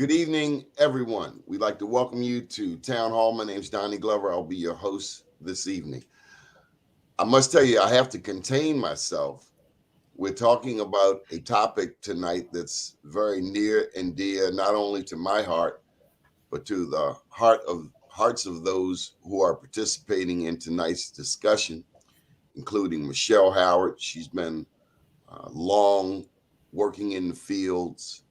Good evening, everyone. We'd like to welcome you to Town Hall. My name's Donnie Glover. I'll be your host this evening. I must tell you, I have to contain myself. We're talking about a topic tonight that's very near and dear, not only to my heart, but to the hearts of those who are participating in tonight's discussion, including Michelle Howard. She's been long working in the fields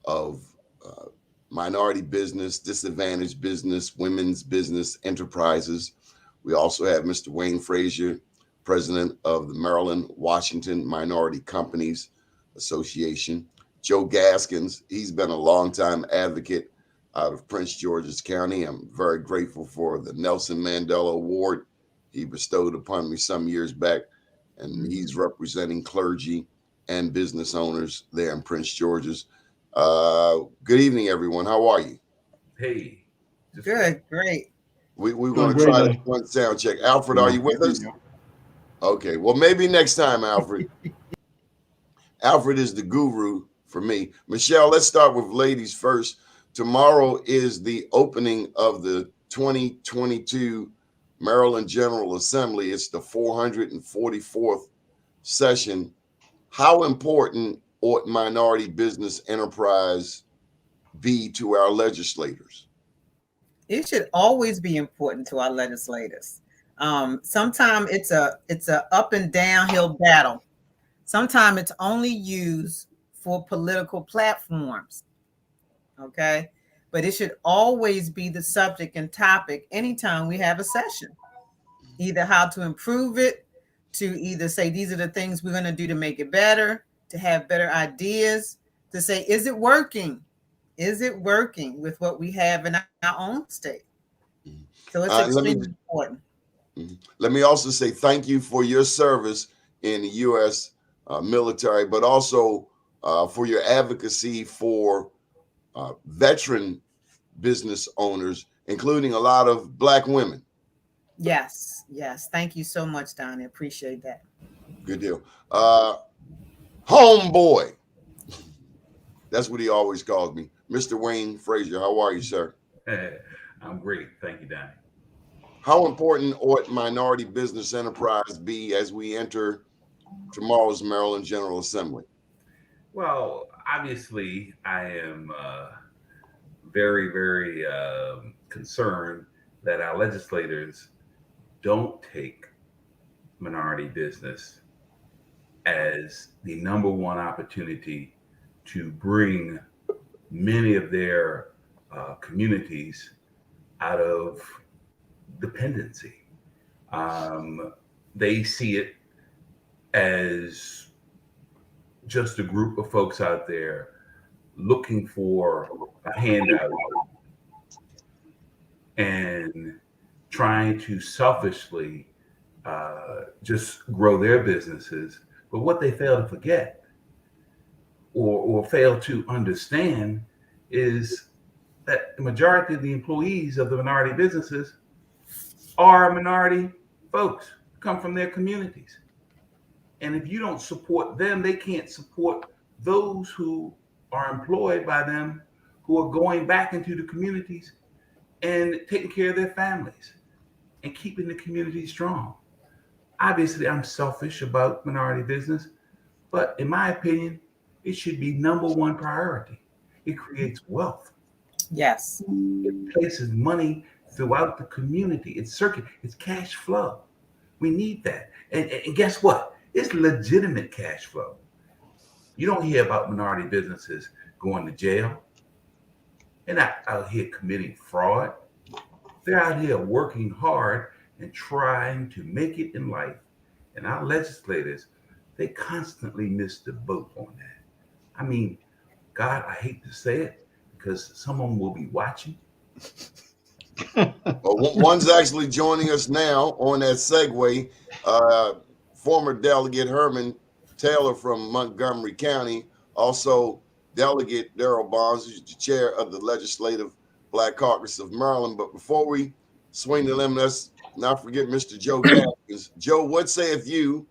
of uh, minority business, disadvantaged business, women's business enterprises. We also have Mr. Wayne Frazier, president of the Maryland Washington Minority Companies Association. Joe Gaskins, he's been a longtime advocate out of Prince George's County. I'm very grateful for the Nelson Mandela Award he bestowed upon me some years back, and he's representing clergy and business owners there in Prince George's. Good evening, everyone. How are you? Hey, Good, great. We're Doing going to great, try this Donnie. one sound check. Alfred, are you with us? Okay. Well, maybe next time, Alfred. Alfred is the guru for me. Michelle, let's start with ladies first. Tomorrow is the opening of the 2022 Maryland General Assembly. It's the 444th session. How important ought minority business enterprise be to our legislators? It should always be important to our legislators. Sometimes it's a up and downhill battle. Sometimes it's only used for political platforms. Okay. But it should always be the subject and topic anytime we have a session. Either how to improve it, to either say these are the things we're going to do to make it better, to have better ideas, to say, is it working? Is it working with what we have in our own state? So it's Let me extremely important. let me also say thank you for your service in the U.S. Military, but also for your advocacy for veteran business owners, including a lot of Black women. Yes, yes. Thank you so much, Donnie. Appreciate that. Good deal. Homeboy. That's what he always calls me. Mr. Wayne Frazier, how are you, sir? I'm great. Thank you, Donnie. How important ought minority business enterprise be as we enter tomorrow's Maryland General Assembly? Well, obviously, I am very, very concerned that our legislators don't take minority business as the number one opportunity to bring many of their communities out of dependency. Um, they see it as just a group of folks out there looking for a handout and trying to selfishly just grow their businesses. But what they fail to forget or fail to understand is that the majority of the employees of the minority businesses are minority folks, come from their communities. And if you don't support them, they can't support those who are employed by them, who are going back into the communities and taking care of their families and keeping the community strong. Obviously, I'm selfish about minority business, but in my opinion, it should be number one priority. It creates wealth. Yes. It places money throughout the community. It's cash flow. We need that. And guess what? It's legitimate cash flow. You don't hear about minority businesses going to jail. They're not out here committing fraud. They're out here working hard and trying to make it in life. And our legislators, they constantly miss the boat on that. I mean, God, I hate to say it because someone will be watching. Well, one's actually joining us now on that segue. Former Delegate Herman Taylor from Montgomery County, also Delegate Darrell Bonds, who's the chair of the Legislative Black Caucus of Maryland. But before we swing the limb, let's not forget Mr. Joe Gaskins. Joe, what saith you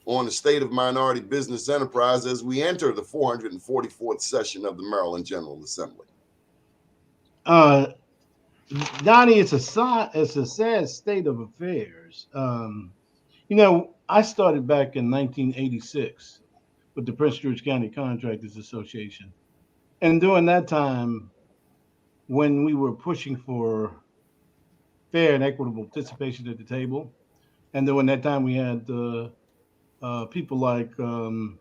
on the state of minority business enterprise as we enter the 444th session of the Maryland General Assembly? Donnie, it's a sad state of affairs. I started back in 1986 with the Prince George County Contractors Association, and during that time, when we were pushing for fair and equitable participation at the table, and during that time we had people like Arnold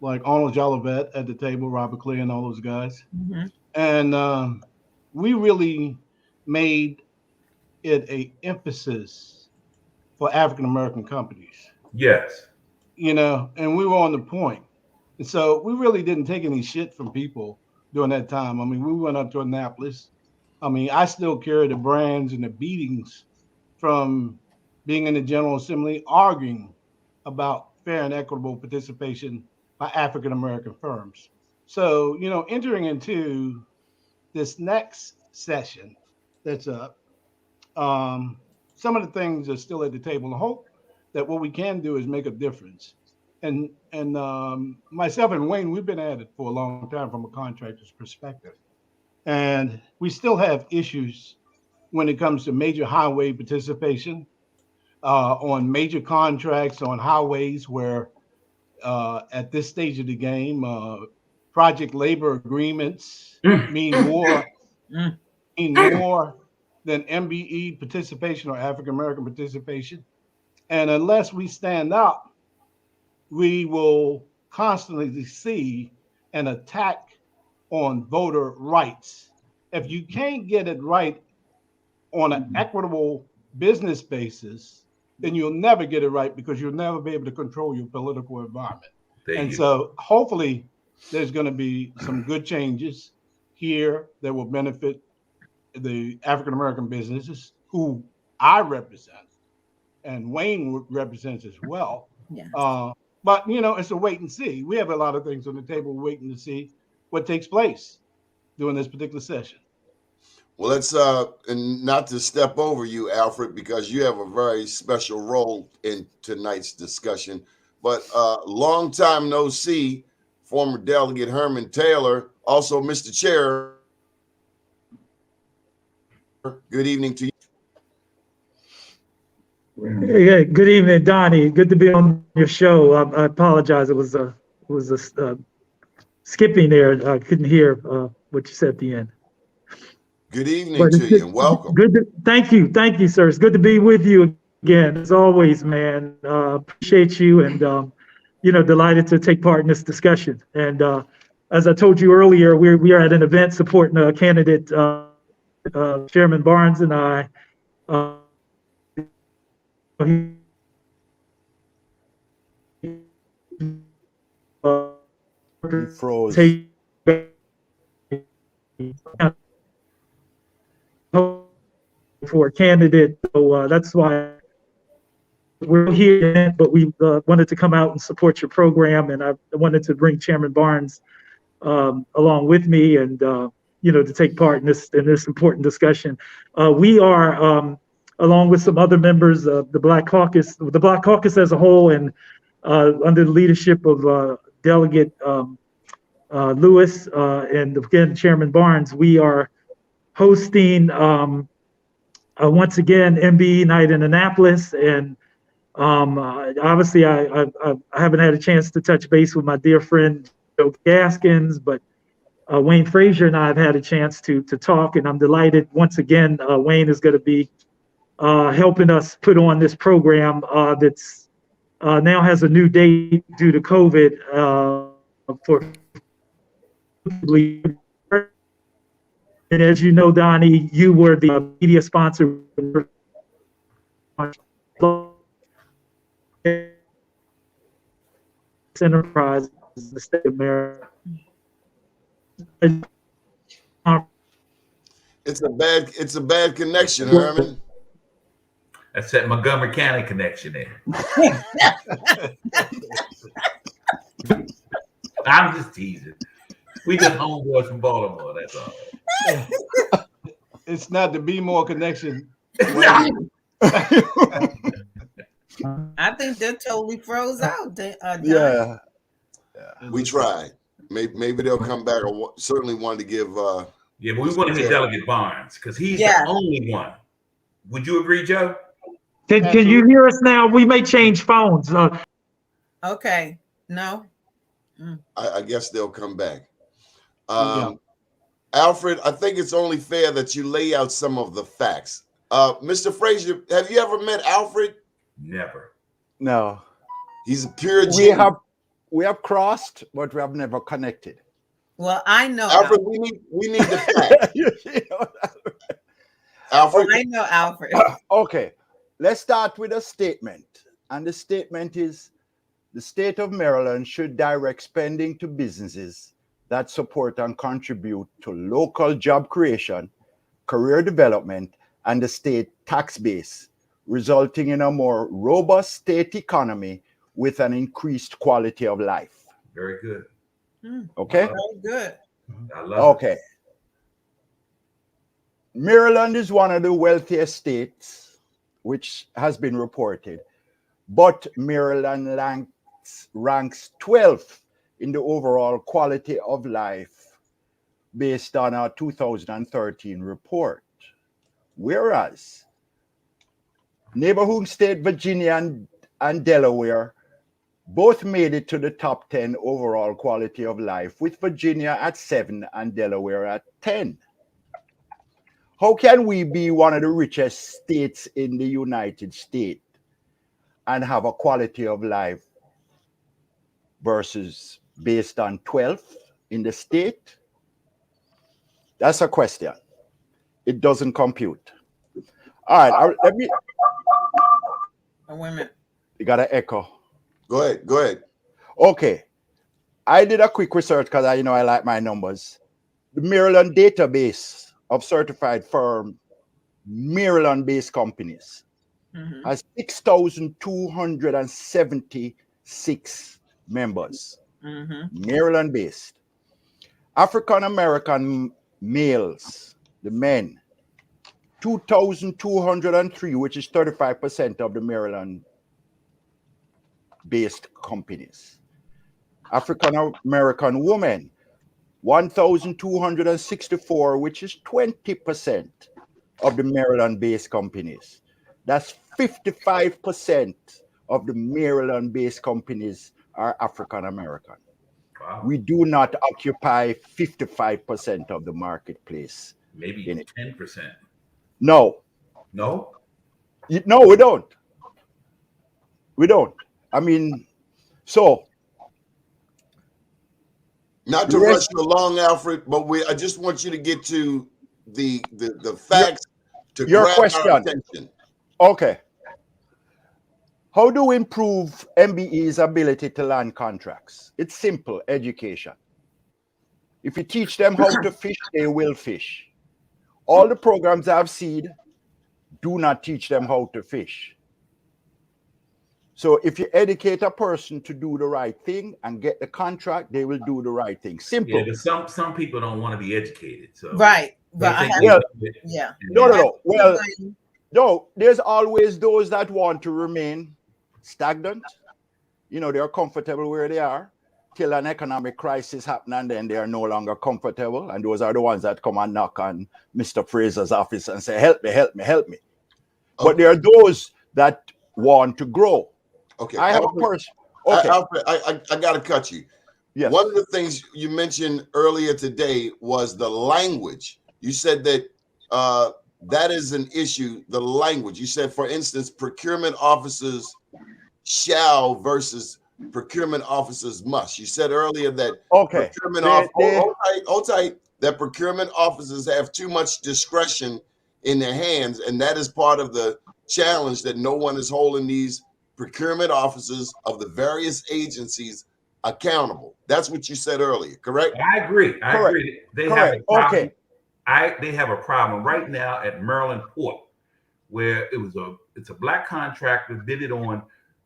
Jolivet at the table, Robert Clay, and all those guys, Mhm. and we really made it a emphasis for African American companies, Yes. and we were on the point. And so we really didn't take any shit from people during that time. I mean, we went up to Annapolis. I mean, I still carry the brands and the beatings from being in the General Assembly arguing about fair and equitable participation by African American firms. So, entering into this next session that's up, um, some of the things are still at the table. I hope that what we can do is make a difference. And myself and Wayne, we've been at it for a long time from a contractor's perspective, and we still have issues when it comes to major highway participation on major contracts on highways where at this stage of the game, project labor agreements Mm. mean more Mm. mean more than MBE participation or African American participation. And unless we stand up, we will constantly see an attack on voter rights. If you can't get it right on an equitable business basis, then you'll never get it right because you'll never be able to control your political environment. There And you go. so hopefully there's going to be some good changes here that will benefit the African American businesses who I represent and Wayne represents as well. Yes. But it's a wait and see. We have a lot of things on the table waiting to see what takes place during this particular session. Well, let's and not to step over you, Alfred, because you have a very special role in tonight's discussion. But long time no see, former Delegate Herman Taylor, also Mr. Chair. Good evening to you. Yeah, good evening, Donnie. Good to be on your show. I apologize. It was a skipping there. I couldn't hear what you said at the end. Good evening But to it's you and welcome. thank you, sir. It's good to be with you again, as always, man. Appreciate you, and delighted to take part in this discussion. And as I told you earlier, we are at an event supporting a candidate, Chairman Barnes and I. You froze. For a candidate, so that's why we're here. But we wanted to come out and support your program, and I wanted to bring Chairman Barnes along with me, and to take part in this important discussion. We are, along with some other members of the Black Caucus as a whole, and under the leadership of Delegate Lewis and again Chairman Barnes, we are hosting once again MBE night in Annapolis, and obviously I haven't had a chance to touch base with my dear friend Joe Gaskins, but Wayne Frazier and I have had a chance to talk, and I'm delighted once again Wayne is going to be helping us put on this program that's now has a new date due to COVID for. And as you know, Donnie, you were the media sponsor enterprise in the state of America. It's a bad connection, Herman. That's that Montgomery County connection there. I'm just teasing. We just homeboys from Baltimore, that's all. It's not the Be More connection. I think that totally froze out. Yeah. We tried. Maybe they'll come back. I certainly wanted to give Yeah, but we want to hear Delegate Barnes because he's Yeah. the only one. Would you agree, Joe? Can you hear us now? We may change phones. Okay. No. I guess they'll come back. Yeah. Alfred, I think it's only fair that you lay out some of the facts. Mr. Frazier, have you ever met Alfred? Never. No. He's a pure genius. We have crossed, but we have never connected. Well, I know Alfred. Alfred. We need the facts. Alfred, I know Alfred. Okay, let's start with a statement. And the statement is the state of Maryland should direct spending to businesses that support and contribute to local job creation, career development, and the state tax base, resulting in a more robust state economy with an increased quality of life. Very good. Okay? Very good. I love it. Okay. Maryland is one of the wealthiest states, which has been reported, but Maryland ranks 12th in the overall quality of life based on our 2013 report. Whereas neighborhood state Virginia and Delaware both made it to the top 10 overall quality of life, with Virginia at 7 and Delaware at 10. How can we be one of the richest states in the United States and have a quality of life versus based on 12th in the state? That's a question. It doesn't compute. All right, let me. Oh, wait a minute. You got an echo. go ahead. Okay, I did a quick research because I like my numbers. The Maryland database of certified firm Maryland-based companies has 6,276 members. Maryland-based. African-American males, the men, 2,203, which is 35% of the Maryland-based companies. African-American women, 1,264, which is 20% of the Maryland-based companies. That's 55% of the Maryland-based companies are African-American. Wow. We do not occupy 55% of the marketplace. Maybe 10%. No. No? No, we don't. We don't. I mean, so. Not to rush you along, Alfred, but I just want you to get to the facts to your grab question. our attention. Okay. How do we improve MBE's ability to land contracts? It's simple, education. If you teach them how to fish, they will fish. All the programs I've seen do not teach them how to fish. So if you educate a person to do the right thing and get the contract, they will do the right thing. Simple. Yeah, but some people don't want to be educated. So Right. But No. Well, no, there's always those that want to remain stagnant. They're comfortable where they are till an economic crisis happens, and then they are no longer comfortable. And those are the ones that come and knock on Mr. Frazier's office and say, help me, help me, help me. Okay. But there are those that want to grow. Okay. I have a person. Okay. Alfred, I got to cut you. Yes. One of the things you mentioned earlier today was the language. You said that that is an issue, the language. You said, for instance, procurement officers shall versus procurement officers must. You said earlier that procurement that procurement officers have too much discretion in their hands, and that is part of the challenge, that no one is holding these procurement officers of the various agencies accountable. That's what you said earlier, correct? I agree. I agree. They have a problem. They have a problem right now at Maryland Port, where it's a black contractor did it on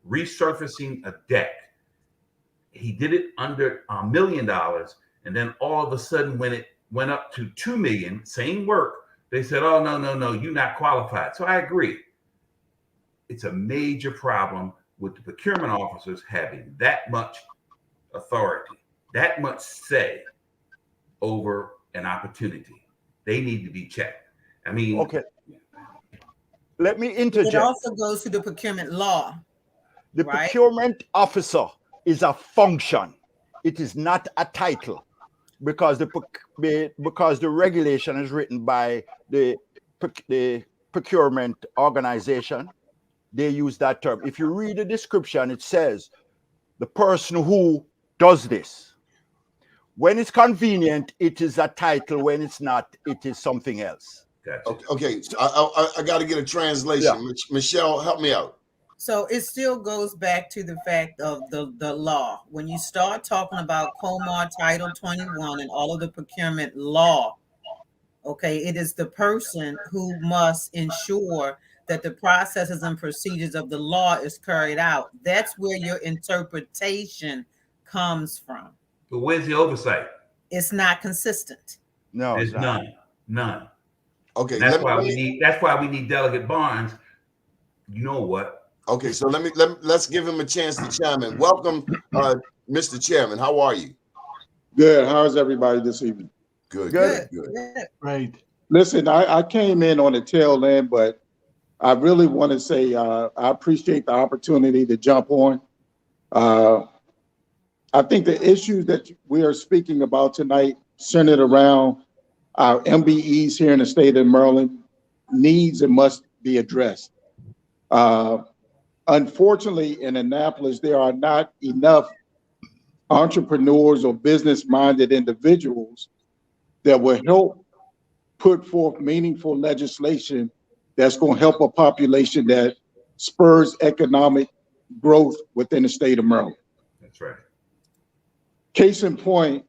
resurfacing a deck. He did it under $1 million, and then all of a sudden, when it went up to $2 million, same work, they said, "Oh, no, you're not qualified." So I agree. It's a major problem with the procurement officers having that much authority, that much say over an opportunity. they need to be checked. I mean, Okay. Let me It interject. also goes to the procurement law. The right? procurement officer is a function. It is not a title, because the regulation is written by the procurement organization. They use that term. If you read the description, it says the person who does this. When it's convenient, it is a title. When it's not, it is something else. gotcha. Okay. So I got to get a translation. Yeah. Michelle, help me out. So it still goes back to the fact of the law. When you start talking about COMAR Title 21 and all of the procurement law, okay, it is the person who must ensure that the processes and procedures of the law is carried out. That's where your interpretation comes from. But where's the oversight? It's not consistent. No, There's it's not. none. Okay. And that's why we need Delegate Barnes. You know what? Okay, so let's give him a chance to chime in. Welcome, Mr. Chairman. How are you? Good. How is everybody this evening? Good. Right. Listen, I came in on the tail end, but I really want to say I appreciate the opportunity to jump on. I think the issues that we are speaking about tonight, centered around our MBEs here in the state of Maryland, needs and must be addressed. Unfortunately, in Annapolis, there are not enough entrepreneurs or business-minded individuals that will help put forth meaningful legislation that's going to help a population that spurs economic growth within the state of Maryland. That's right. Case in point,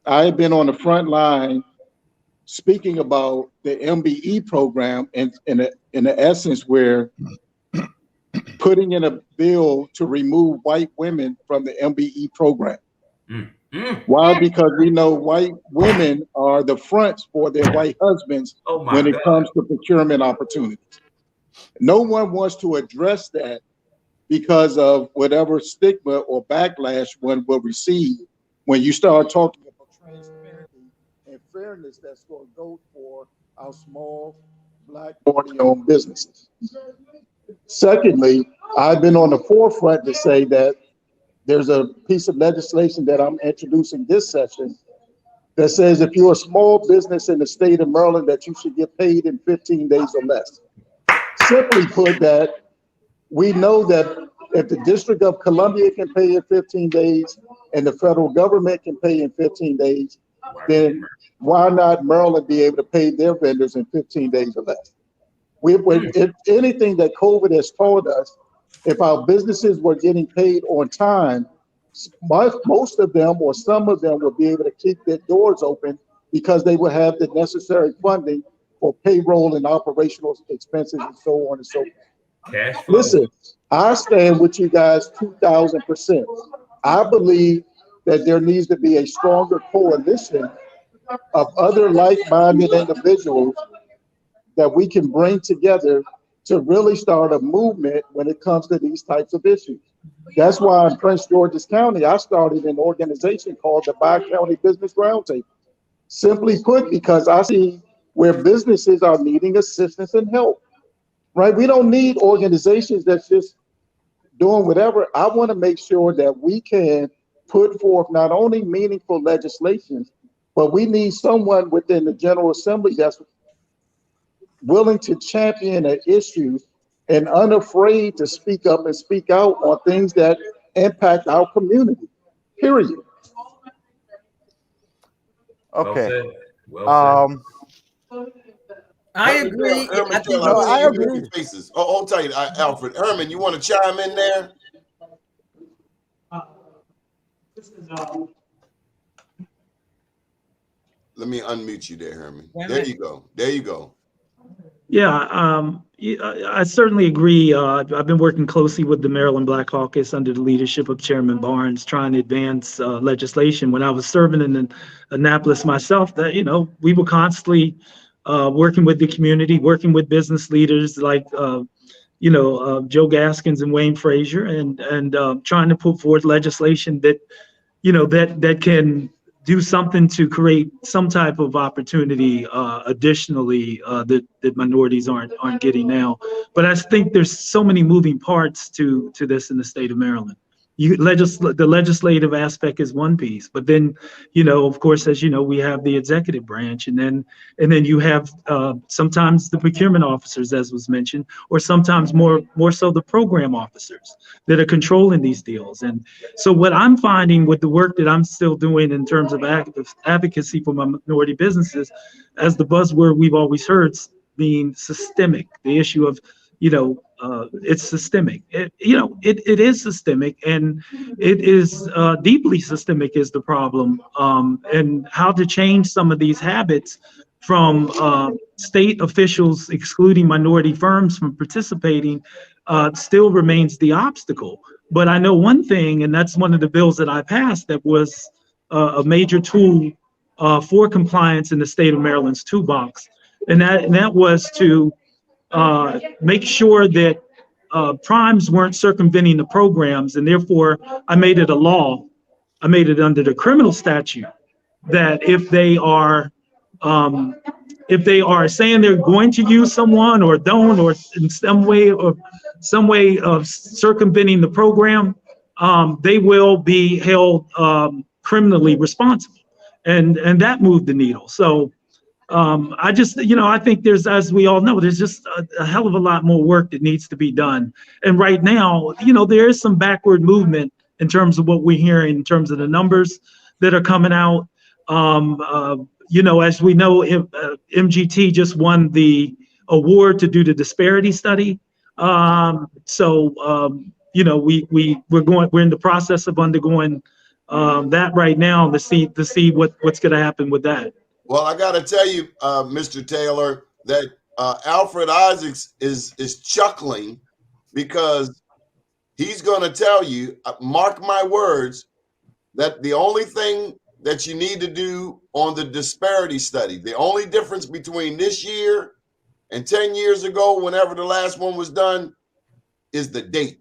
I have been on the front line speaking about the MBE program in the essence where putting in a bill to remove white women from the MBE program. Why? Because we know white women are the fronts for their white husbands when it comes to procurement opportunities. No one wants to address that because of whatever stigma or backlash one will receive when you start talking about transparency and fairness that's going to go for our small Black minority-owned businesses. Secondly, I've been on the forefront to say that there's a piece of legislation that I'm introducing this session that says if you're a small business in the state of Maryland, that you should get paid in 15 days or less. Simply put, that we know that if the District of Columbia can pay in 15 days and the federal government can pay in 15 days, then why not Maryland be able to pay their vendors in 15 days or less? If anything that COVID has taught us, if our businesses were getting paid on time, most of them or some of them would be able to keep their doors open because they would have the necessary funding for payroll and operational expenses and so on and so forth. Cash flow. Listen, I stand with you guys 2,000%. I believe that there needs to be a stronger coalition of other like-minded individuals that we can bring together to really start a movement when it comes to these types of issues. That's why in Prince George's County, I started an organization called the Bi-County Business Roundtable. Simply put, because I see where businesses are needing assistance and help, right? We don't need organizations that's just doing whatever. I want to make sure that we can put forth not only meaningful legislation, but we need someone within the General Assembly that's willing to champion an issue and unafraid to speak up and speak out on things that impact our community, period. Okay. Well said. I agree. Herman, I think I agree. Faces. Oh, I'll tell you, Alfred. Herman, you want to chime in there? Let me unmute you there, Herman. There you go. There you go. Yeah, I certainly agree. I've been working closely with the Maryland Black Caucus under the leadership of Chairman Barnes, trying to advance legislation. When I was serving in Annapolis myself, that we were constantly working with the community, working with business leaders like Joe Gaskins and Wayne Frazier, and trying to put forth legislation that that can do something to create some type of opportunity additionally that minorities aren't getting now. But I think there's so many moving parts to this in the state of Maryland. The legislative aspect is one piece, but then, of course, as you know, we have the executive branch, and then you have sometimes the procurement officers, as was mentioned, or sometimes more so the program officers that are controlling these deals. And so what I'm finding with the work that I'm still doing in terms of advocacy for minority businesses, as the buzzword we've always heard being systemic, the issue of, it's systemic. It is systemic, and it is deeply systemic is the problem. And how to change some of these habits from state officials excluding minority firms from participating still remains the obstacle. But I know one thing, and that's one of the bills that I passed that was a major tool for compliance in the state of Maryland's toolbox, and that was to make sure that primes weren't circumventing the programs, and therefore I made it a law. I made it under the criminal statute that if they are saying they're going to use someone or don't, or in some way of circumventing the program, they will be held criminally responsible, and that moved the needle. So I just, I think there's, as we all know, there's just a hell of a lot more work that needs to be done. And right now, there is some backward movement in terms of what we're hearing, in terms of the numbers that are coming out. As we know, MGT just won the award to do the disparity study. We're in the process of undergoing that right now to see what's going to happen with that. Well, I got to tell you, Mr. Taylor, that Alfred Isaacs is chuckling because he's going to tell you, mark my words, that the only thing that you need to do on the disparity study, the only difference between this year and 10 years ago, whenever the last one was done, is the date.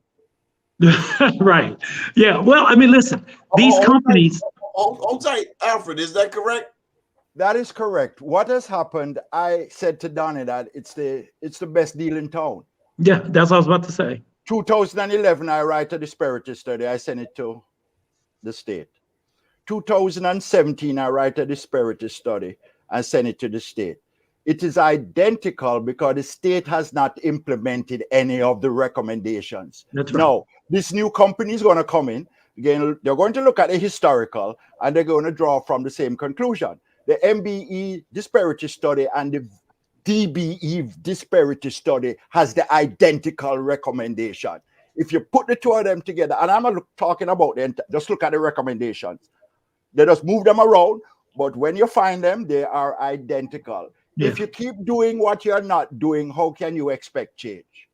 Right. Yeah. Well, I mean, listen, these companies. Hold tight, Alfred, is that correct? That is correct. What has happened, I said to Doni that it's the best deal in town. Yeah, that's what I was about to say. 2011, I write a disparity study. I sent it to the state. 2017, I write a disparity study. I send it to the state. It is identical because the state has not implemented any of the recommendations. That's right. Now, this new company is going to come in. Again, they're going to look at the historical, and they're going to draw from the same conclusion. The MBE disparity study and the DBE disparity study has the identical recommendation. If you put the two of them together, and I'm not talking about them, just look at the recommendations. They just move them around, but when you find them, they are identical. Yeah. If you keep doing what you're not doing, how can you expect change?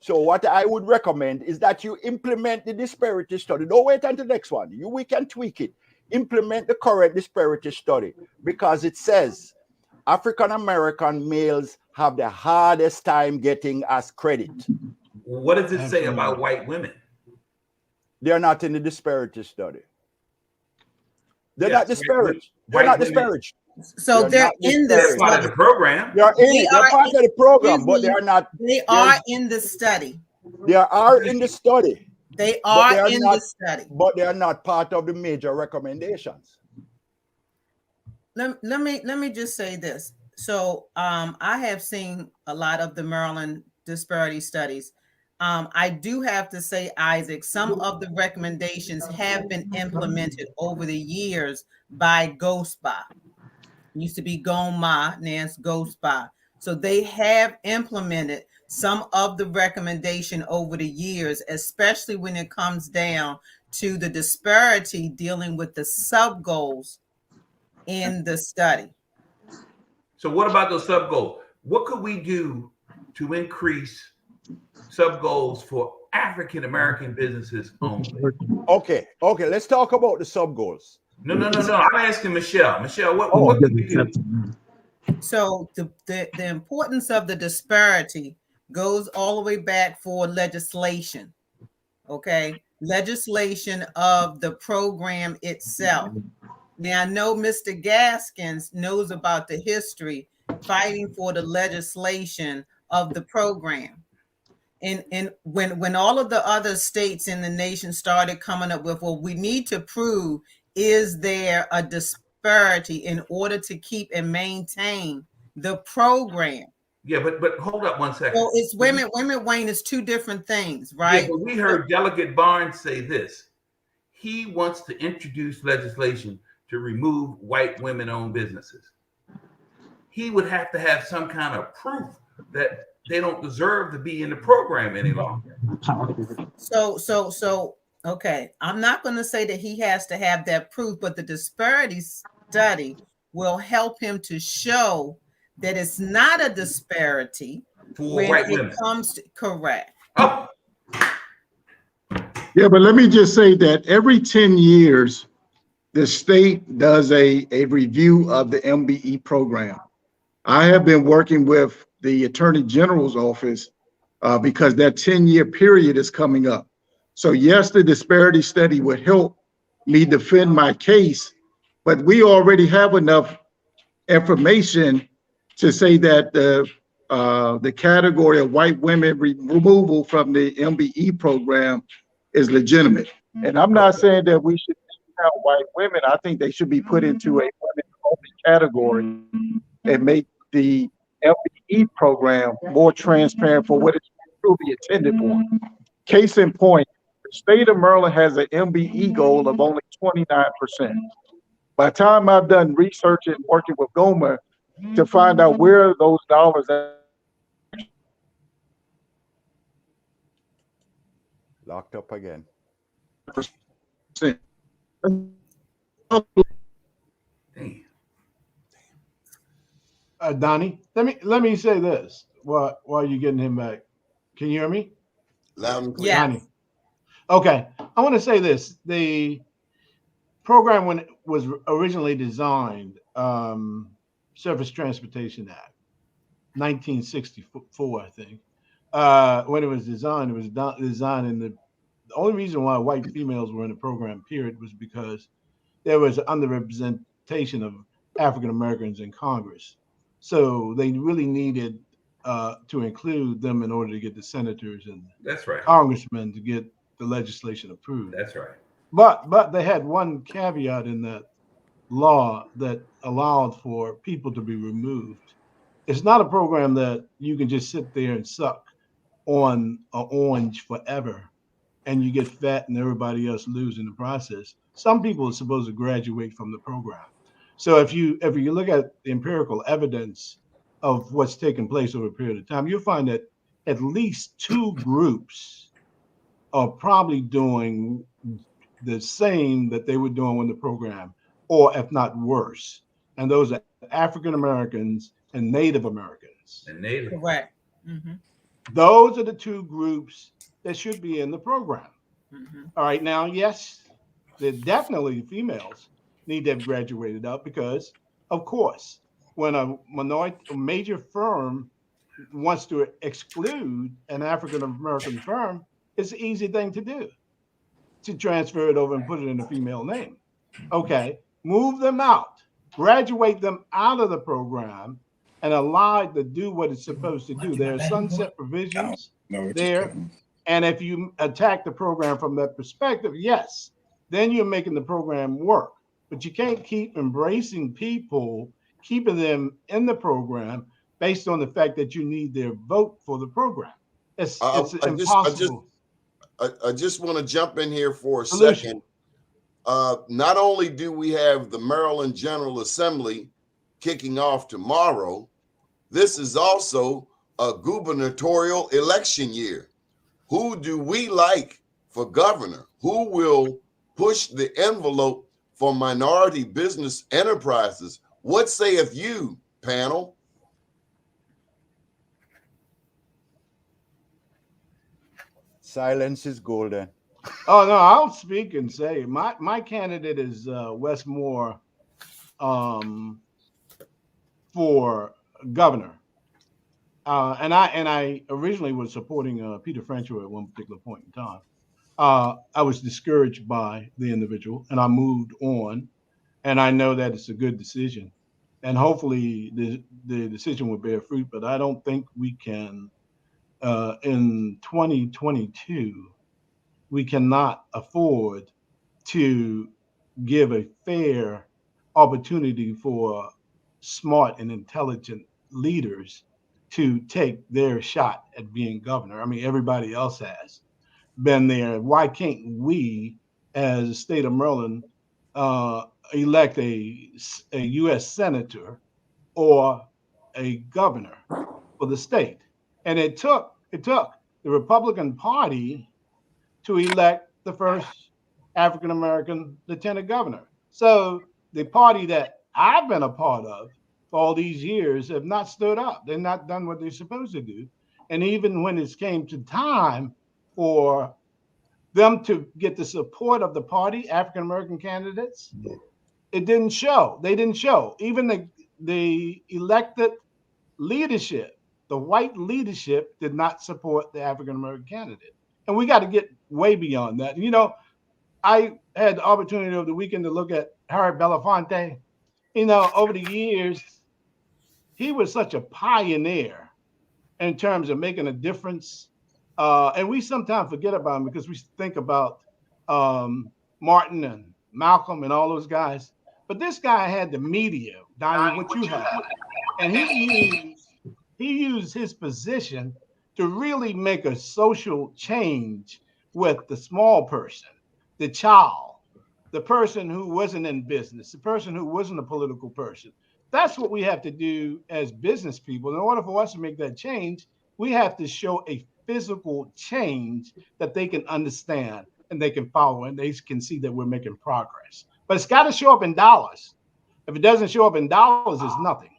So what I would recommend is that you implement the disparity study. Don't wait until the next one. We can tweak it. Implement the current disparity study because it says African-American males have the hardest time getting as credit. What does it say about white women? They're not in the disparity study. They're not disparaged. They're not disparaged. So they're in the part of the program. They're part of the program, but they are not. They are in the study. They are in the study. They are in the study, but they are not part of the major recommendations. Let me just say this. So I have seen a lot of the Maryland disparity studies. I do have to say, Isaac, some of the recommendations have been implemented over the years by GOSPA. It used to be GOMA, now it's GOSPA. So they have implemented some of the recommendation over the years, especially when it comes down to the disparity dealing with the sub goals in the study. So what about those sub goals? What could we do to increase sub goals for African American businesses only? Okay, let's talk about the sub goals. No. I'm asking Michelle. Michelle, what could we do? So the importance of the disparity goes all the way back for legislation. Okay, legislation of the program itself. Now, I know Mr. Gaskins knows about the history fighting for the legislation of the program. And when all of the other states in the nation started coming up with, well, we need to prove, is there a disparity in order to keep and maintain the program? Yeah, but hold up 1 second. So it's women, Wayne, is two different things, right? Yeah, but we heard Delegate Barnes say this. He wants to introduce legislation to remove white women-owned businesses. He would have to have some kind of proof that they don't deserve to be in the program any longer. So okay, I'm not going to say that he has to have that proof, but the disparity study will help him to show that it's not a disparity For when white it women. comes to correct. Oh, Yeah, but let me just say that every 10 years, the state does a review of the MBE program. I have been working with the Attorney General's office because that 10-year period is coming up. So yes, the disparity study would help me defend my case, but we already have enough information to say that the category of white women removal from the MBE program is legitimate. And I'm not saying that we should discount white women. I think they should be put into a women-only category and make the MBE program more transparent for what it's truly intended for. Case in point, the state of Maryland has an MBE goal of only 29%. By the time I've done research and working with Gomer to find out where those dollars are, Locked up again. Donnie, let me say this while you're getting him back. Can you hear me? Loud and clear. Yeah. Donnie. Okay, I want to say this. The program, when it was originally designed, Surface Transportation Act, 1964, I think. When it was designed, designed in the only reason why white females were in the program, period, was because there was an underrepresentation of African Americans in Congress. So they really needed to include them in order to get the senators and that's right. congressmen to get the legislation approved. That's right. But they had one caveat in that law that allowed for people to be removed. It's not a program that you can just sit there and suck on an orange forever and you get fat and everybody else lose in the process. Some people are supposed to graduate from the program. So if you look at the empirical evidence of what's taken place over a period of time, you'll find that at least two groups are probably doing the same that they were doing when the program, or if not worse. And those are African Americans and Native Americans. And Native. Correct. Mm-hmm. Those are the two groups that should be in the program. Mm-hmm. All right, now, yes, they're definitely females need to have graduated up because, of course, when a major firm wants to exclude an African American firm, it's an easy thing to do, to transfer it over and put it in a female name. Okay, move them out, graduate them out of the program, and allow it to do what it's supposed to do. There are sunset provisions there. And if you attack the program from that perspective, yes, then you're making the program work. But you can't keep embracing people, keeping them in the program based on the fact that you need their vote for the program. It's impossible. I just want to jump in here for a second. Not only do we have the Maryland General Assembly kicking off tomorrow, this is also a gubernatorial election year. Who do we like for governor? Who will push the envelope for minority business enterprises? What saith you, panel? Silence is golden. Oh no, I'll speak and say my candidate is Wes Moore for governor. And I originally was supporting Peter Franchot at one particular point in time. I was discouraged by the individual, and I moved on. and I know that it's a good decision, and hopefully the decision will bear fruit. But I don't think we can in 2022 we cannot afford to give a fair opportunity for smart and intelligent leaders to take their shot at being governor. I mean, everybody else has been there. Why can't we, as the state of Maryland, elect a U.S. senator or a governor for the state? And it took the Republican Party to elect the first African American lieutenant governor. So the party that I've been a part of for all these years have not stood up. They've not done what they're supposed to do. And even when it came to time for them to get the support of the party, African American candidates, it didn't show. They didn't show. Even the elected leadership, the white leadership, did not support the African American candidate. And we got to get way beyond that. You know, I had the opportunity over the weekend to look at Harry Belafonte. You know, over the years, he was such a pioneer in terms of making a difference. And we sometimes forget about him because we think about Martin and Malcolm and all those guys. But this guy had the media, Donnie, what you have. And he used his position to really make a social change with the small person, the child, the person who wasn't in business, the person who wasn't a political person. That's what we have to do as business people. In order for us to make that change, we have to show a physical change that they can understand and they can follow and they can see that we're making progress. But it's got to show up in dollars. If it doesn't show up in dollars, it's nothing.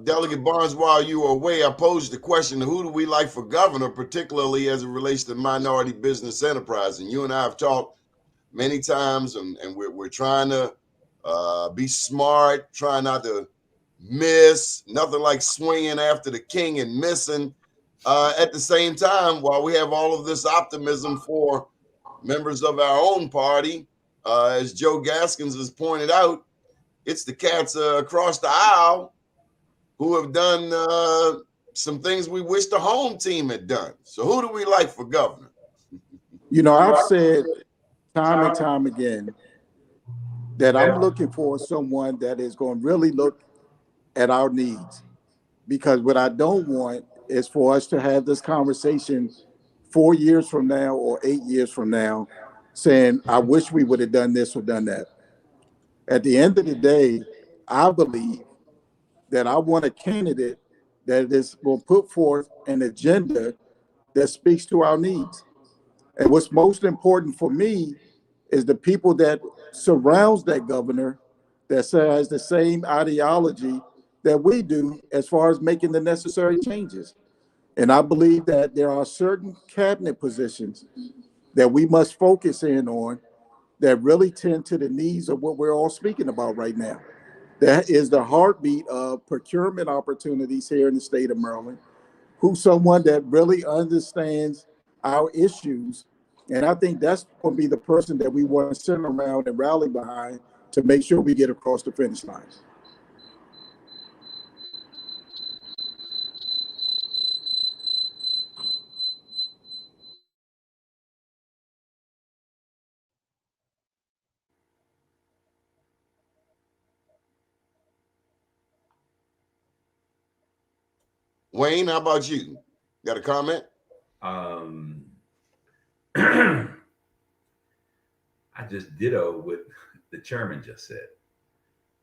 Delegate Barnes, while you were away, I posed the question, who do we like for governor, particularly as it relates to minority business enterprise? And you and I have talked many times, and we're trying to be smart, trying not to miss, nothing like swinging after the king and missing. At the same time, while we have all of this optimism for members of our own party, as Joe Gaskins has pointed out, it's the cats across the aisle who have done some things we wish the home team had done. So who do we like for governor? You know, I've said time and time again that I'm looking for someone that is going to really look at our needs. Because what I don't want is for us to have this conversation 4 years from now or 8 years from now saying, I wish we would have done this or done that. At the end of the day, I believe that I want a candidate that is going to put forth an agenda that speaks to our needs. And what's most important for me is the people that surrounds that governor that has the same ideology that we do as far as making the necessary changes. And I believe that there are certain cabinet positions that we must focus in on that really tend to the needs of what we're all speaking about right now. That is the heartbeat of procurement opportunities here in the state of Maryland. Who's someone that really understands our issues. And I think that's going to be the person that we want to sit around and rally behind to make sure we get across the finish line. Wayne, how about you? Got a comment? I just ditto what the chairman just said.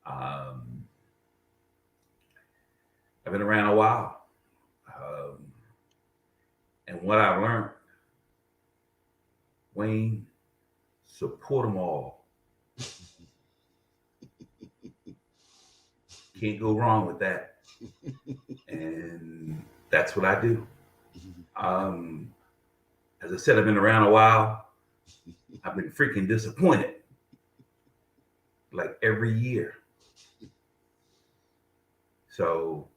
I've been around a while. And what I've learned, Wayne, support them all. Can't go wrong with that. And that's what I do. As I said, I've been around a while. I've been freaking disappointed. Like every year. So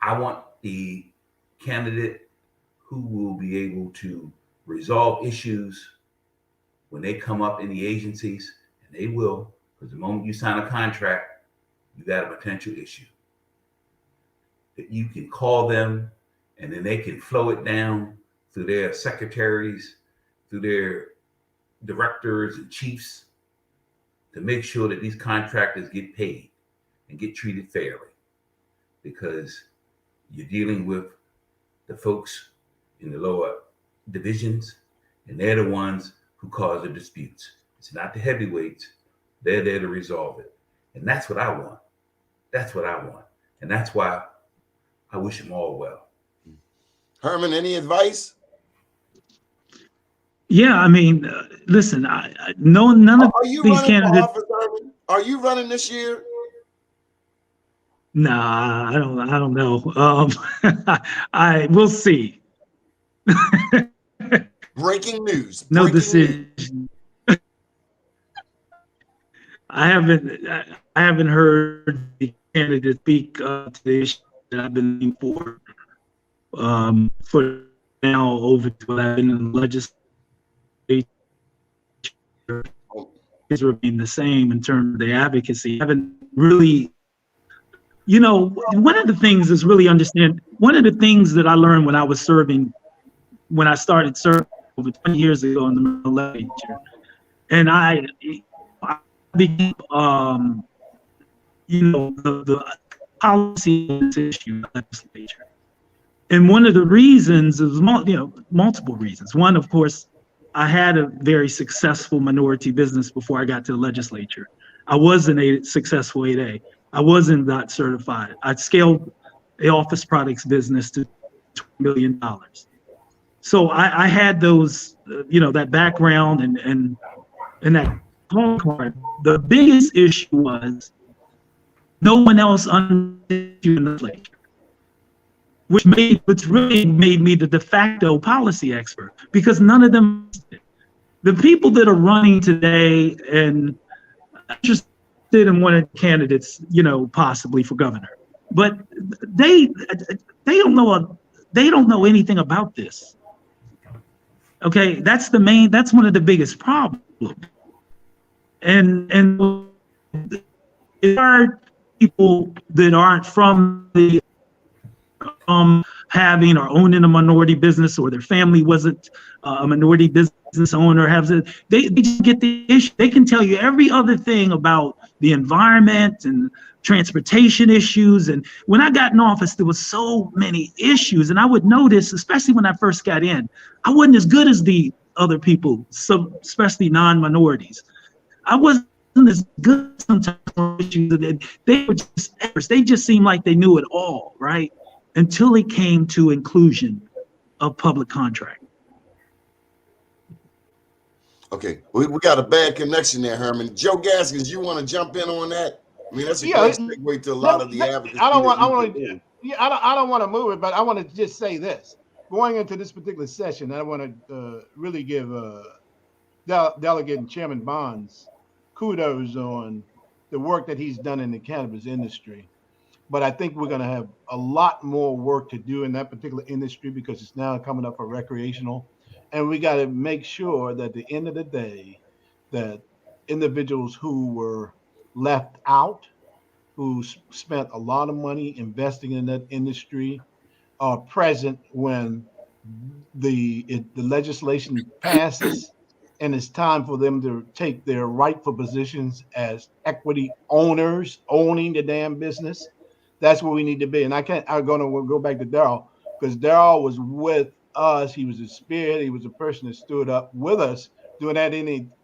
I want the candidate who will be able to resolve issues when they come up in the agencies and And they will, because the moment you sign a contract, you got a potential issue. That you can call them, and then they can flow it down through their secretaries, through their directors and chiefs, to make sure that these contractors get paid and get treated fairly, because you're dealing with the folks in the lower divisions, and they're the ones who cause the disputes. It's not the heavyweights. They're there to resolve it. And that's what I want. That's what I want. And that's why I wish them all well. Herman, any advice? Yeah, I mean, listen, none of these candidates. For office, Herman? Are you running this year? Nah, I don't know. We'll see. Breaking news. No Breaking decision. News. I haven't heard the candidate speak to the issue that I've been looking for now over to what I've been in the legislature. It's remained the same in terms of the advocacy. I haven't really, one of the things that I learned when I was serving, when I started serving over 20 years ago in the legislature, and I became, the policy issue in the legislature. And one of the reasons is, multiple reasons. One, of course, I had a very successful minority business before I got to the legislature. I was a successful 8A. I wasn't that certified. I scaled the office products business to $20 million. So I had those, that background and that home card. The biggest issue was no one else understood in the legislature, which really made me the de facto policy expert, because none of them, the people that are running today and interested in one of the candidates, possibly for governor, but they don't know anything about this. Okay, that's one of the biggest problems. And there are people that aren't from the having or owning a minority business, or their family wasn't a minority business owner, they just get the issue. They can tell you every other thing about the environment and transportation issues. And when I got in office, there was so many issues. And I would notice, especially when I first got in, I wasn't as good as the other people, especially non-minorities. I wasn't as good sometimes on issues. They just seemed like they knew it all, right? Until it came to inclusion of public contract. Okay, we got a bad connection there, Herman. Joe Gaskins, you want to jump in on that? I mean, that's a great segue to a lot of the advocacy. I don't want to move it, but I want to just say this. Going into this particular session, I want to really give Delegate and Chairman Bonds kudos on the work that he's done in the cannabis industry. But I think we're going to have a lot more work to do in that particular industry, because it's now coming up for recreational. And we got to make sure that at the end of the day, that individuals who were left out, who spent a lot of money investing in that industry, are present when the legislation passes, and it's time for them to take their rightful positions as equity owners, owning the damn business. That's where we need to be. And I'm going to go back to Daryl, because Daryl was with us. He was a spirit. He was a person that stood up with us doing that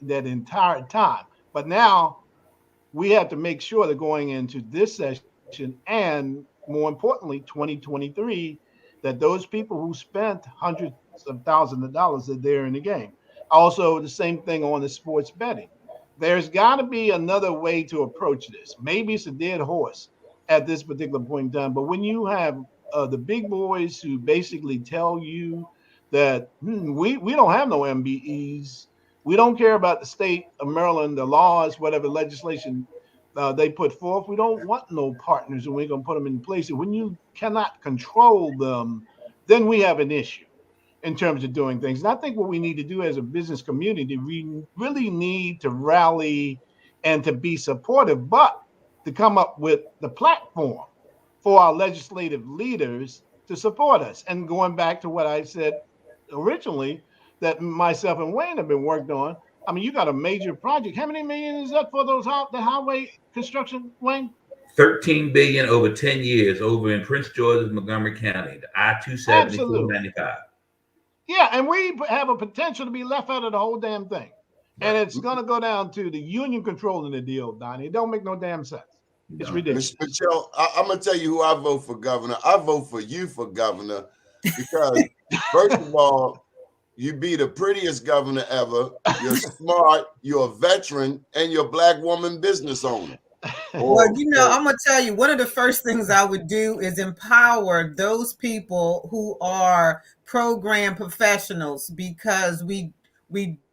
that entire time. But now we have to make sure that going into this session, and more importantly, 2023, that those people who spent hundreds of thousands of dollars are there in the game. Also, the same thing on the sports betting. There's got to be another way to approach this. Maybe it's a dead horse at this particular point in time. But when you have the big boys who basically tell you that we don't have no MBEs, we don't care about the state of Maryland, the laws, whatever legislation they put forth, we don't want no partners, and we're going to put them in place. And when you cannot control them, then we have an issue in terms of doing things. And I think what we need to do as a business community, we really need to rally and to be supportive, but to come up with the platform for our legislative leaders to support us. And going back to what I said originally, that myself and Wayne have been worked on. I mean, you got a major project. How many million is that for the highway construction, Wayne? 13 billion over 10 years over in Prince George's, Montgomery County, the I-270, Absolutely. 495. Yeah, and we have a potential to be left out of the whole damn thing. And Right. it's going to go down to the union controlling the deal, Donnie. It don't make no damn sense. It's ridiculous. Michelle, I'm going to tell you who I vote for governor. I vote for you for governor because, first of all, you be the prettiest governor ever. You're smart, you're a veteran, and you're a Black woman business owner. Well, you know, I'm going to tell you, one of the first things I would do is empower those people who are program professionals, because we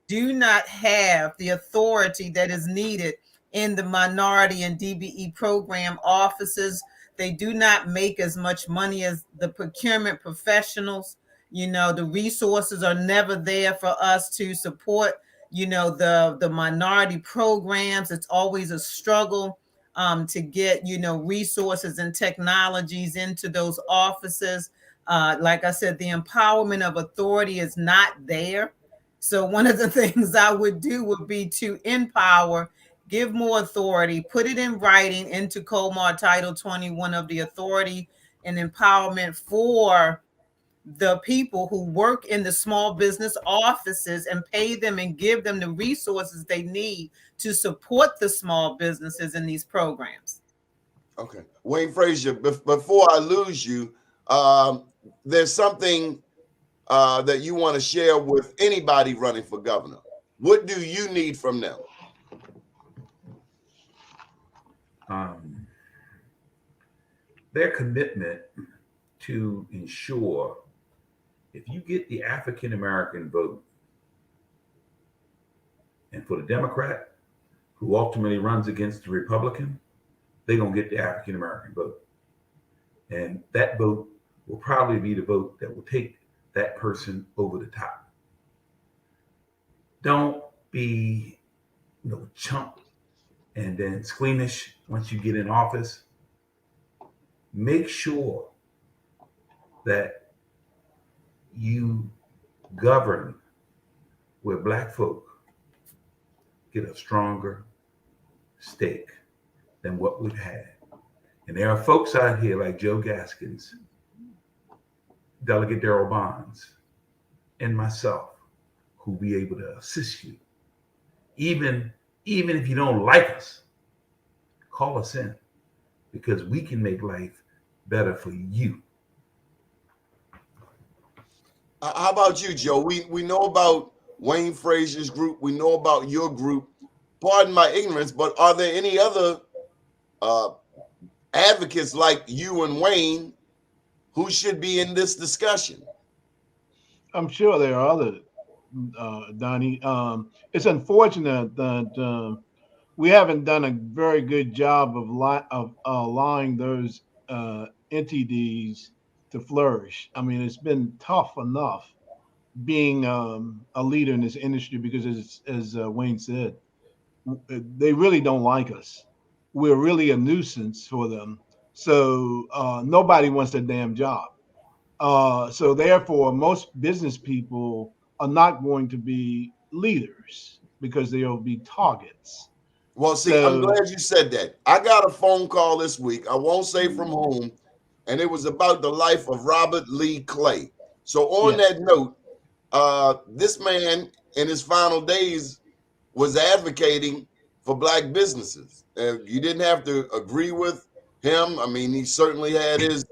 do not have the authority that is needed in the minority and DBE program offices. They do not make as much money as the procurement professionals. You know, the resources are never there for us to support, you know, the minority programs. It's always a struggle to get, you know, resources and technologies into those offices. Like I said, the empowerment of authority is not there. So one of the things I would do would be to empower, give more authority, put it in writing into Comar Title 21 of the authority and empowerment for the people who work in the small business offices, and pay them and give them the resources they need to support the small businesses in these programs. Okay. Wayne Frazier, before I lose you, there's something that you want to share with anybody running for governor. What do you need from them? Their commitment to ensure if you get the African American vote, and for the Democrat who ultimately runs against the Republican, they don't get the African American vote. And that vote will probably be the vote that will take that person over the top. Don't be, you know, chump and then squeamish once you get in office. Make sure that you govern where Black folk get a stronger stake than what we've had. And there are folks out here like Joe Gaskins, Delegate Darrell Bonds, and myself who will be able to assist you. Even if you don't like us, call us in, because we can make life better for you. How about you, Joe? We know about Wayne Frazier's group. We know about your group. Pardon my ignorance, but are there any other advocates like you and Wayne who should be in this discussion? I'm sure there are others, Donnie. It's unfortunate that we haven't done a very good job of allowing those entities to flourish. I mean, it's been tough enough being a leader in this industry because, as Wayne said, they really don't like us. We're really a nuisance for them. So nobody wants their damn job. So therefore, most business people are not going to be leaders because they'll be targets. Well, see, I'm glad you said that. I got a phone call this week. I won't say from whom, and it was about the life of Robert Lee Clay. So on that note, this man in his final days was advocating for Black businesses. And you didn't have to agree with him. I mean, he certainly had his,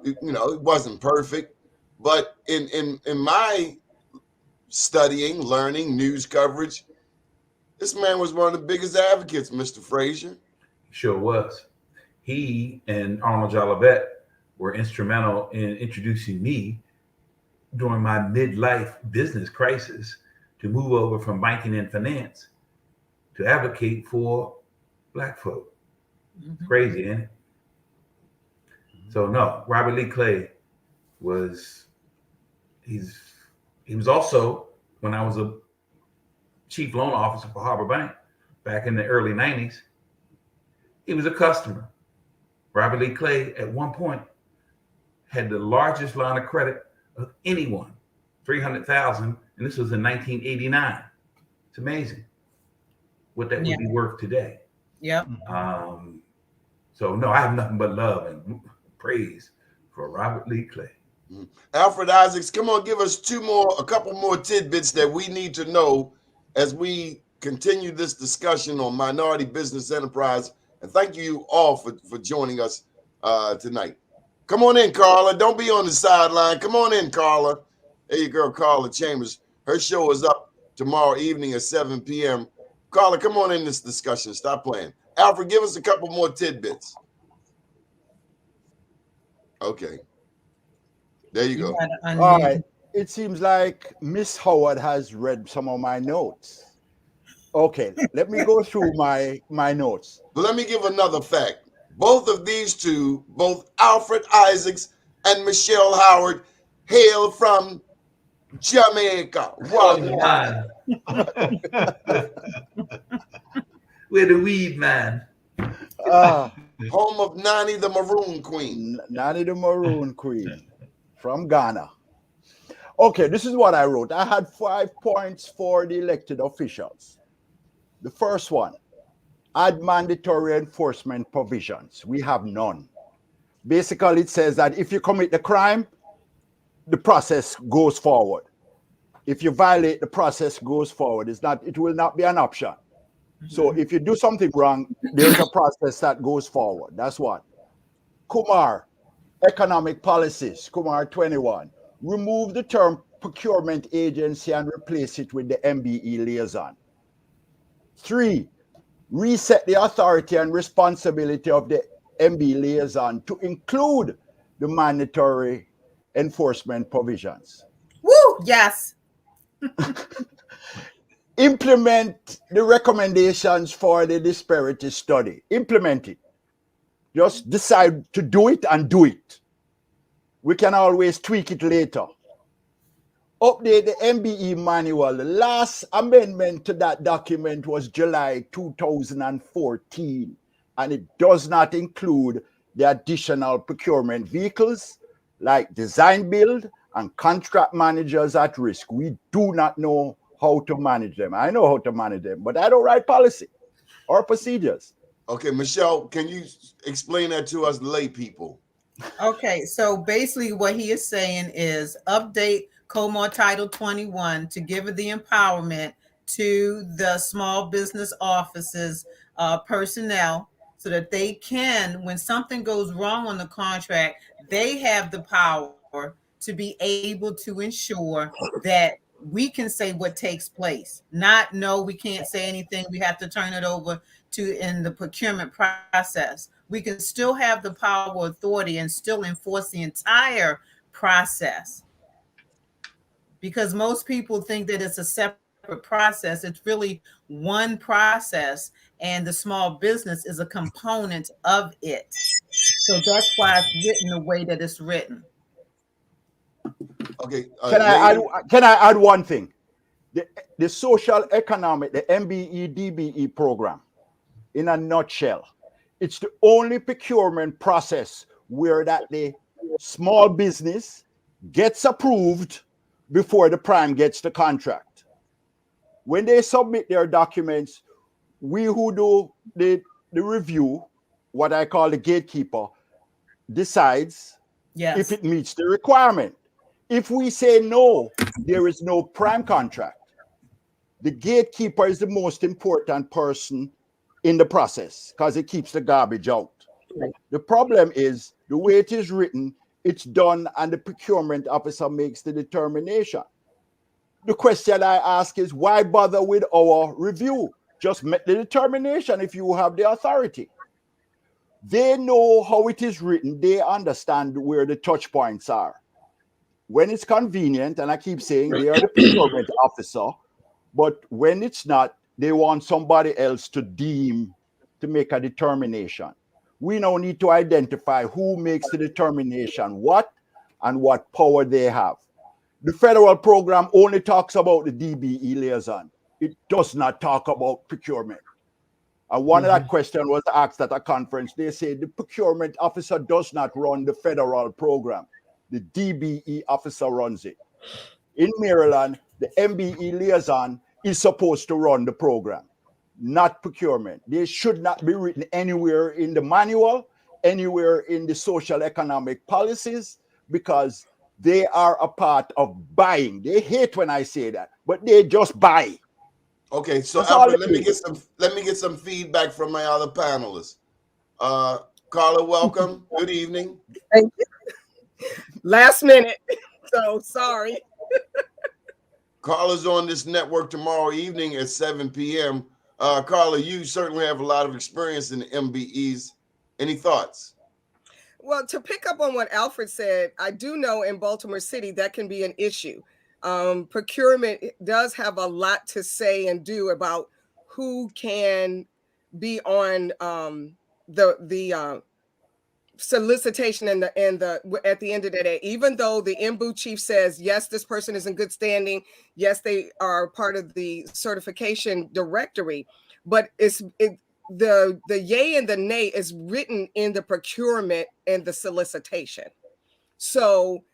you know, it wasn't perfect. But in my studying, learning, news coverage, this man was one of the biggest advocates, Mr. Frazier. Sure was. He and Arnold Jolivet were instrumental in introducing me during my midlife business crisis to move over from banking and finance to advocate for Black folk. Mm-hmm. Crazy, ain't it? So no, Robert Lee Clay was, he was also, when I was a chief loan officer for Harbor Bank, back in the early 90s, he was a customer. Robert Lee Clay at one point had the largest line of credit of anyone, 300,000, and this was in 1989. It's amazing what that would be worth today. Yep. So no, I have nothing but love and praise for Robert Lee Clay. Alfred Isaacs, come on, give us a couple more tidbits that we need to know as we continue this discussion on minority business enterprise. And thank you all for joining us tonight. Come on in, Carla. Don't be on the sideline. Come on in, Carla. There you go, Carla Chambers. Her show is up tomorrow evening at 7 p.m. Carla, come on in this discussion. Stop playing. Alfred, give us a couple more tidbits. Okay. There you go. All right. It seems like Miss Howard has read some of my notes. Okay, let me go through my notes. But let me give another fact. Both of these two, both Alfred Isaacs and Michelle Howard, hail from Jamaica. Wow. We're the weed man. Home of Nani the Maroon Queen. Nani the Maroon Queen from Ghana. Okay, this is what I wrote. I had 5 points for the elected officials. The first one, add mandatory enforcement provisions. We have none. Basically, it says that if you commit the crime, the process goes forward. If you violate, the process goes forward. It will not be an option. So if you do something wrong, there's a process that goes forward. That's one. Kumar, economic policies, Kumar 21. Remove the term procurement agency and replace it with the MBE liaison. 3, reset the authority and responsibility of the MBE liaison to include the mandatory enforcement provisions. Woo! Yes. Implement the recommendations for the disparity study. Implement it. Just decide to do it and do it. We can always tweak it later. Update the MBE manual. The last amendment to that document was July 2014, and it does not include the additional procurement vehicles like design build and contract managers at risk. We do not know how to manage them. I know how to manage them, but I don't write policy or procedures. Okay, Michelle, can you explain that to us lay people? Okay, so basically what he is saying is update COMO Title 21 to give it the empowerment to the small business offices personnel so that they can, when something goes wrong on the contract, they have the power to be able to ensure that we can say what takes place. Not, no, we can't say anything. We have to turn it over to in the procurement process. We can still have the power, authority, and still enforce the entire process. Because most people think that it's a separate process. It's really one process, and the small business is a component of it. So that's why it's written the way that it's written. Okay. Can I add one thing? The social economic, the MBE DBE program, in a nutshell, it's the only procurement process where that the small business gets approved before the prime gets the contract. When they submit their documents, we who do the review, what I call the gatekeeper, decides if it meets the requirement. If we say no, there is no prime contract. The gatekeeper is the most important person in the process because it keeps the garbage out. The problem is the way it is written, it's done and the procurement officer makes the determination. The question I ask is, why bother with our review? Just make the determination if you have the authority. They know how it is written. They understand where the touch points are. When it's convenient, and I keep saying they are the procurement officer, but when it's not, they want somebody else to make a determination. We now need to identify who makes the determination, what power they have. The federal program only talks about the DBE liaison. It does not talk about procurement. And one of that question was asked at a conference. They said the procurement officer does not run the federal program. The DBE officer runs it. In Maryland, the MBE liaison is supposed to run the program, not procurement. They should not be written anywhere in the manual, anywhere in the social economic policies, because they are a part of buying. They hate when I say that, but they just buy. Okay, so That's all Alfred, it let me get some feedback from my other panelists. Carla, welcome. Good evening. Thank you. Last minute, so sorry. Carla's on this network tomorrow evening at 7 p.m. Carla, you certainly have a lot of experience in the MBEs. Any thoughts? Well, to pick up on what Alfred said, I do know in Baltimore City that can be an issue. Procurement does have a lot to say and do about who can be on the solicitation and the at the end of the day. Even though the MBU chief says yes, this person is in good standing, yes, they are part of the certification directory, but the yay and the nay is written in the procurement and the solicitation. So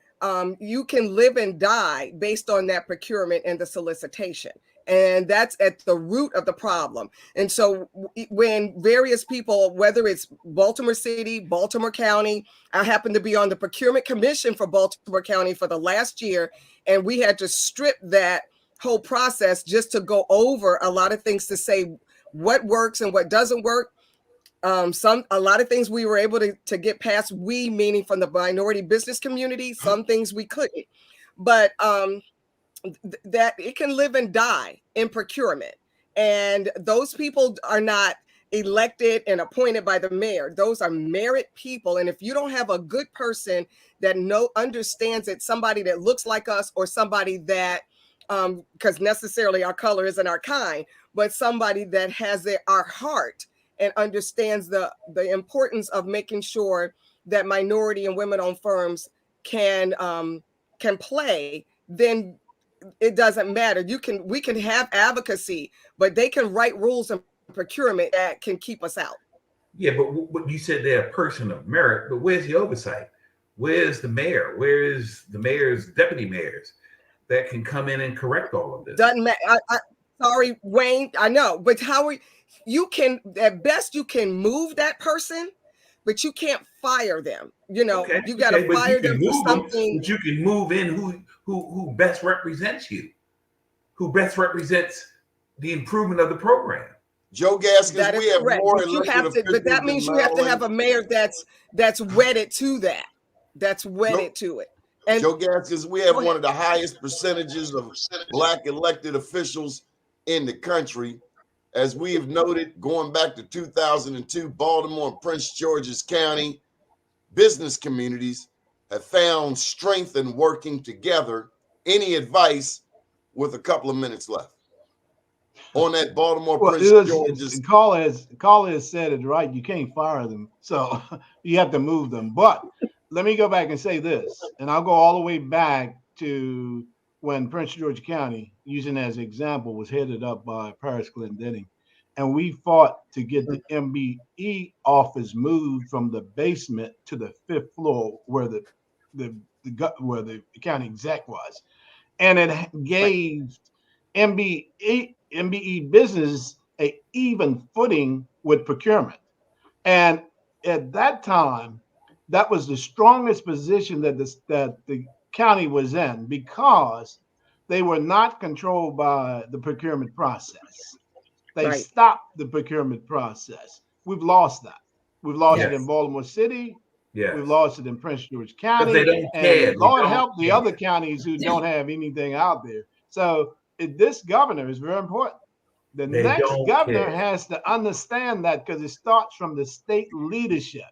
you can live and die based on that procurement and the solicitation. And that's at the root of the problem. And so when various people, whether it's Baltimore City, Baltimore County, I happen to be on the procurement commission for Baltimore County for the last year, and we had to strip that whole process just to go over a lot of things to say what works and what doesn't work. A lot of things we were able to get past, we meaning from the minority business community, some things we couldn't. But that it can live and die in procurement. And those people are not elected and appointed by the mayor. Those are merit people. And if you don't have a good person that understands it, somebody that looks like us, or somebody that, because necessarily our color isn't our kind, but somebody that has our heart and understands the importance of making sure that minority and women-owned firms can play, then it doesn't matter. We can have advocacy, but they can write rules and procurement that can keep us out. Yeah, but you said they're a person of merit, but where's the oversight? Where's the mayor? Where is the mayor's deputy mayors that can come in and correct all of this? Doesn't matter. Sorry, Wayne, I know, but you can, at best, you can move that person, but you can't fire them. You got to fire them for something. But you can move in who best represents you, who best represents the improvement of the program. Joe Gaskins, we have correct. more But that means you have to have a mayor that's wedded to that. That's wedded to it. And Joe Gaskins, we have one of the highest percentages of Black elected officials in the country. As we have noted, going back to 2002, Baltimore and Prince George's County business communities have found strength in working together. Any advice with a couple of minutes left on that Baltimore Prince George's? Carla has said it right. You can't fire them, so you have to move them. But let me go back and say this, and I'll go all the way back to when Prince George County, using as an example, was headed up by Paris Glendenning. And we fought to get the MBE office moved from the basement to the 5th floor where where the county exec was. And it gave MBE business an even footing with procurement. And at that time, that was the strongest position that the county was in, because they were not controlled by the procurement process. They stopped the procurement process. We've lost that. We've lost it in Baltimore City. Yeah. We've lost it in Prince George County. They don't care. And Lord help the other counties who don't have anything out there. So this governor is very important. The next governor has to understand that, because it starts from the state leadership.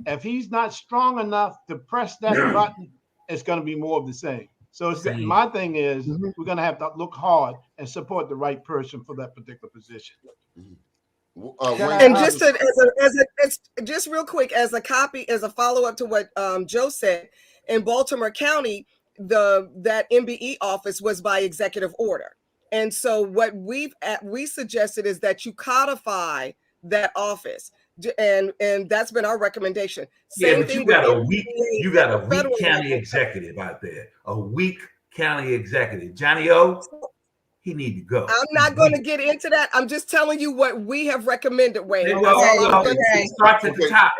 If he's not strong enough to press that button, it's going to be more of the same. So my thing is, we're going to have to look hard and support the right person for that particular position. And just real quick, as a follow-up to what Joe said, in Baltimore County, that MBE office was by executive order. And so what we suggested is that you codify that office. And that's been our recommendation. Yeah, Same but thing you got with a weak, MBA you got at a the weak federal county level. executive out there. A weak county executive. Johnny O, he need to go. I'm not going to get into that. I'm just telling you what we have recommended, Wayne. Well, That's all I'm well, going to it say. starts at the top.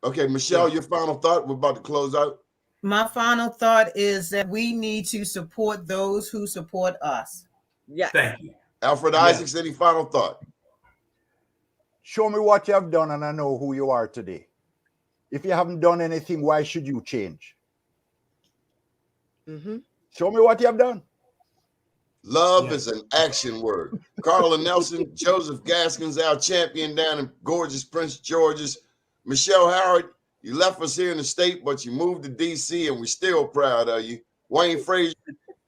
Okay, Michelle, your final thought. We're about to close out. My final thought is that we need to support those who support us. Yes. Thank you. Alfred Isaacs, any final thought? Show me what you have done and I know who you are today. If you haven't done anything, why should you change? Mm-hmm. Show me what you have done. Love is an action word. Carla Nelson, Joseph Gaskins, our champion down in gorgeous Prince George's. Michelle Howard, you left us here in the state, but you moved to D.C., and we're still proud of you. Wayne Frazier,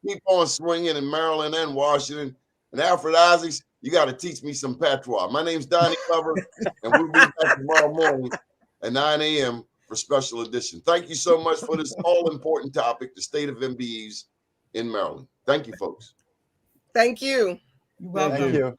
keep on swinging in Maryland and Washington. And Alfred Isaacs, you got to teach me some patois. My name's Donnie Glover, and we'll be back tomorrow morning at 9 a.m. for special edition. Thank you so much for this all-important topic, the state of MBEs in Maryland. Thank you, folks. Thank you. You're welcome. Thank you.